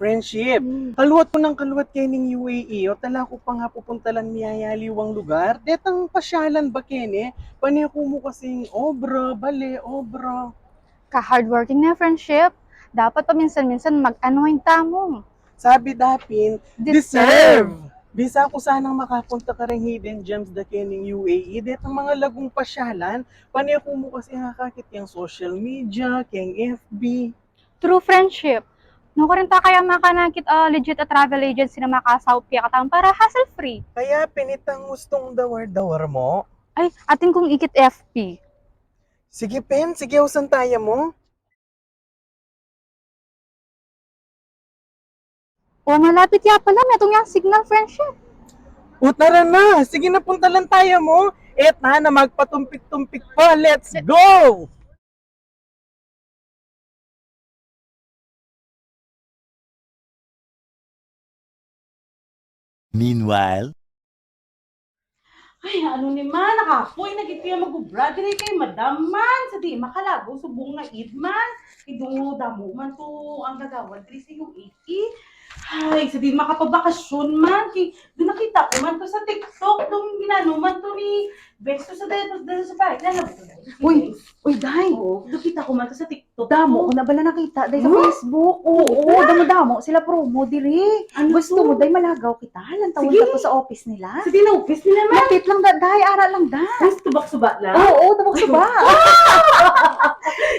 Friendship. Kaluwat ko ng kaluwat kay ning UAE. O tala ko pa nga pupunta lang niyayaliwang lugar. Detang pasyalan ba kene? Paniya ko mo kasing obra, bale, obra. Ka-hardworking na friendship. Dapat paminsan-minsan mag-anoin tamo. Sabi dapin, deserve! Bisa ko sanang makapunta ka ring hidden gems da kening UAE. Detang mga lagong pasyalan. Paniya ko mo kasi kakakit yung social media, keng FB. True friendship. No ko rin ta kaya makanakit legit a travel agency na makasawpya katang para hassle-free. Kaya pinitang gustong dawar-dawar mo. Ay, atin kong ikit FP. Sige, Pen. Sige, usan tayo mo. O malapit ya pala, metong yung signal friendship. O tara na. Sige na, punta lang tayo mo. Et na magpatumpik-tumpik pa. Let's go! Meanwhile, Ay, ano ni man, nakapoy, nagitiya mag-ubra, dire kay madam man, sa di makalago, subong na id man, idungo damo man to, ang gagawad, dire sa UAE. Ay, sa di makapabakasyon man, kay, doon nakita ko man to sa TikTok, doon ginano man to ni Besto sa dahil sa parit, na Uy, Day, Oo, nakita ko man to sa TikTok. damo ko na bala nakita Day sa Hmm? Facebook. Oo, damo-damo sila promo diri. Ano Gusto to? mo Day malagaw kita. Lantawan Sige. ka to sa office nila. Sa di na-office nila man. Lapit lang da, Day, ara lang da. Mas tubak-suba lang. Oo, tabok suba.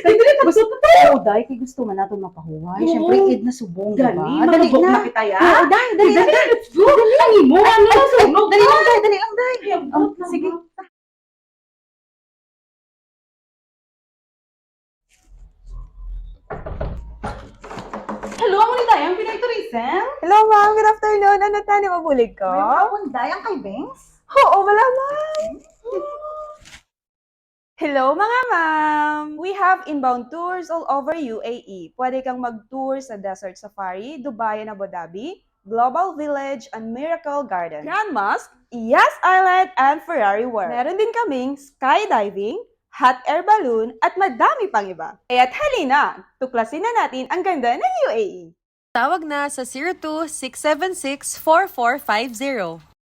Ay, dire Gusto Oo, Day, kay gusto man nato mapahuway. Oo. Syempre, id na subong, diba? Dali, Dali magabok na. na kita ya. Oo, Day, dali na. Let's go. Dali mo, ano na sunog. Dali lang, Day, dali lang, Day. Oh, Sige. Hello, mo ni Dayang, Pinoy Tourism? Hello, ma'am. Good afternoon. Ano tani mabulig ko? Day, ang kay Bengs? Oo, wala, ma'am. Hello mga ma'am! We have inbound tours all over UAE. Pwede kang mag-tour sa Desert Safari, Dubai and Abu Dhabi, Global Village and Miracle Garden, Grand Mosque, Yas Island and Ferrari World. Meron din kaming skydiving, hot air balloon at madami pang iba. Kaya't halina, tuklasin na natin ang ganda ng UAE. Tawag na sa 02-676-4450.